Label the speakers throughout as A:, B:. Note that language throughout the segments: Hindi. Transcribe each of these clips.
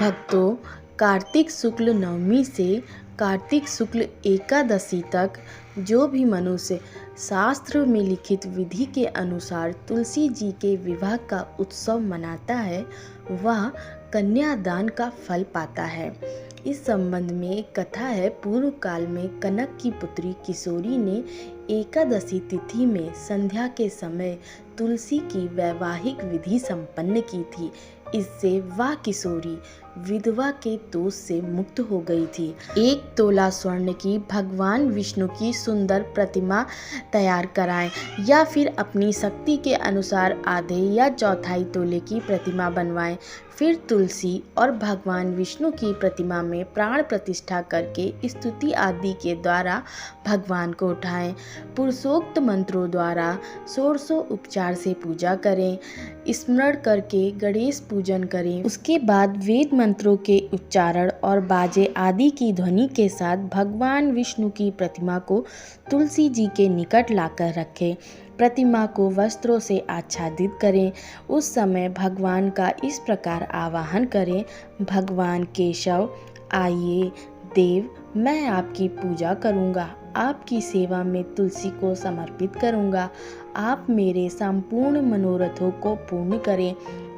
A: भक्तों, कार्तिक शुक्ल नवमी से कार्तिक शुक्ल एकादशी तक जो भी मनुष्य शास्त्र में लिखित विधि के अनुसार तुलसी जी के विवाह का उत्सव मनाता है, वह कन्यादान का फल पाता है। इस संबंध में एक कथा है। पूर्व काल में कनक की पुत्री किशोरी ने एकादशी तिथि में संध्या के समय तुलसी की वैवाहिक विधि संपन्न की थी। इससे वह किशोरी विधवा के दोष से मुक्त हो गई थी। 1 तोला स्वर्ण की भगवान विष्णु की सुंदर प्रतिमा तैयार कराएं या फिर अपनी शक्ति के अनुसार आधे या चौथाई तोले की प्रतिमा बनवाएं। फिर तुलसी और भगवान विष्णु की प्रतिमा में प्राण प्रतिष्ठा करके स्तुति आदि के द्वारा भगवान को उठाएं। पुरुषोक्त मंत्रों द्वारा षोडशों उपचार से पूजा करें। स्मरण करके गणेश पूजन करें। उसके बाद वेद मंत्रों के उच्चारण और बाजे आदि की ध्वनि के साथ भगवान विष्णु की प्रतिमा को तुलसी जी के निकट लाकर रखें। प्रतिमा को वस्त्रों से आच्छादित करें। उस समय भगवान का इस प्रकार आवाहन करें, भगवान केशव आइए देव, मैं आपकी पूजा करूंगा, आपकी सेवा में तुलसी को समर्पित करूंगा, आप मेरे संपूर्ण मनोरथों को पूर्ण करें।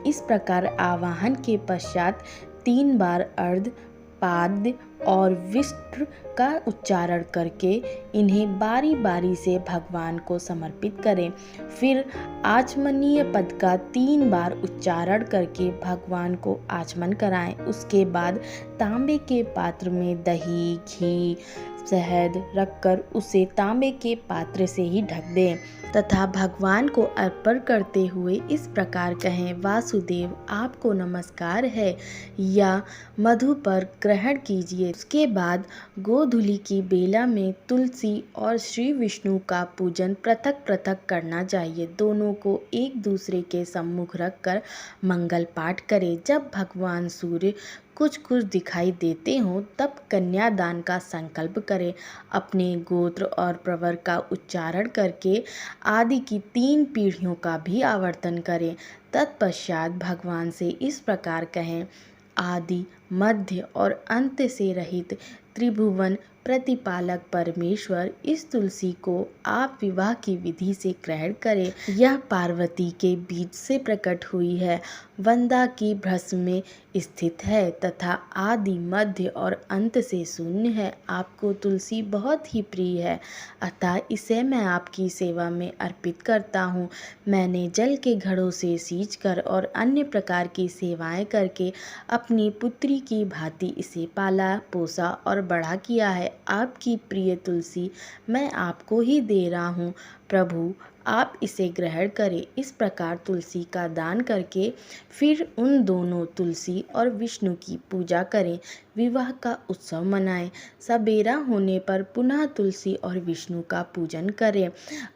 A: इस प्रकार आवाहन के पश्चात 3 बार अर्ध, पाद्य और विष्ट का उच्चारण करके इन्हें बारी बारी से भगवान को समर्पित करें। फिर आचमनीय पद का 3 बार उच्चारण करके भगवान को आचमन कराएं। उसके बाद तांबे के पात्र में दही, घी, शहद रखकर उसे तांबे के पात्र से ही ढक दें तथा भगवान को अर्पण करते हुए इस प्रकार कहें, वासुदेव आपको नमस्कार है, या मधु पर ग्रहण कीजिए। उसके बाद गोधूलि की बेला में तुलसी और श्री विष्णु का पूजन पृथक पृथक करना चाहिए। दोनों को एक दूसरे के सम्मुख रखकर मंगल पाठ करें। जब भगवान सूर्य कुछ कुछ दिखाई देते हों तब कन्यादान का संकल्प करें। अपने गोत्र और प्रवर का उच्चारण करके आदि की 3 पीढ़ियों का भी आवर्तन करें। तत्पश्चात भगवान से इस प्रकार कहें, आदि मध्य और अंत से रहित त्रिभुवन प्रतिपालक परमेश्वर, इस तुलसी को आप विवाह की विधि से ग्रहण करें। यह पार्वती के बीज से प्रकट हुई है, वंदा की भ्रष्ट में स्थित है तथा आदि मध्य और अंत से शून्य है। आपको तुलसी बहुत ही प्रिय है, अतः इसे मैं आपकी सेवा में अर्पित करता हूँ। मैंने जल के घड़ों से सींचकर और अन्य प्रकार की सेवाएं करके अपनी पुत्री की भांति इसे पाला, पोसा और बड़ा किया है। आपकी प्रिय तुलसी मैं आपको ही दे रहा हूँ, प्रभु आप इसे ग्रहण करें। इस प्रकार तुलसी का दान करके फिर उन दोनों तुलसी और विष्णु की पूजा करें, विवाह का उत्सव मनाएं। सबेरा होने पर पुनः तुलसी और विष्णु का पूजन करें।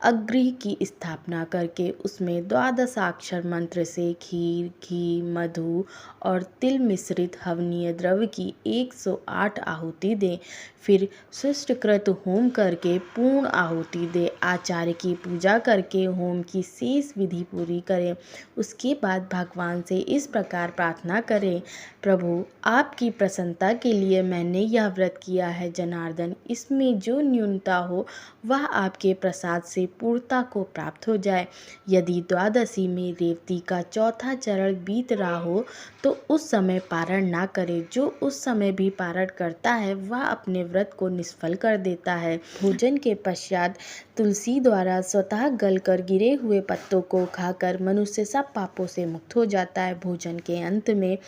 A: अग्नि की स्थापना करके उसमें 12 मंत्र से खीर, घी, मधु और तिल मिश्रित हवनीय द्रव्य की 108 आहुति दें। फिर सुष्टकृत होम करके पूर्ण आहुति दें। आचार्य की पूजा करके होम की शेष विधि पूरी करें। उसके बाद भगवान से इस प्रकार प्रार्थना करें, प्रभु आपकी प्रसन्नता के लिए मैंने यह व्रत किया है जनार्दन, इसमें जो न्यूनता हो वह आपके प्रसाद से पूर्णता को प्राप्त हो जाए। यदि द्वादशी में रेवती का चौथा चरण बीत रहा हो तो उस समय पारण ना करे। जो उस समय भी पारण करता है वह अपने व्रत को निष्फल कर देता है। भोजन के पश्चात तुलसी द्वारा स्वतः गलकर गिरे हुए पत्तों को खाकर मनुष्य सब पापों से मुक्त हो जाता है। भोजन के अंत में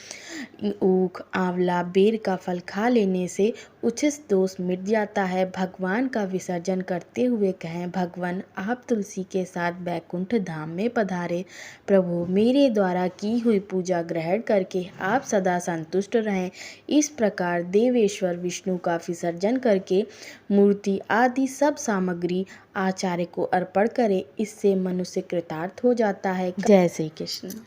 A: ऊख, आंवला, बेर का फल खा लेने से उचित दोष मिट जाता है। भगवान का विसर्जन करते हुए कहें, भगवान आप तुलसी के साथ बैकुंठ धाम में पधारे। प्रभु मेरे द्वारा की हुई पूजा ग्रहण करके आप सदा संतुष्ट रहें। इस प्रकार देवेश्वर विष्णु का विसर्जन करके मूर्ति आदि सब सामग्री आचार्य को अर्पण करें। इससे मनुष्य कृतार्थ हो जाता है। जय श्री कृष्ण।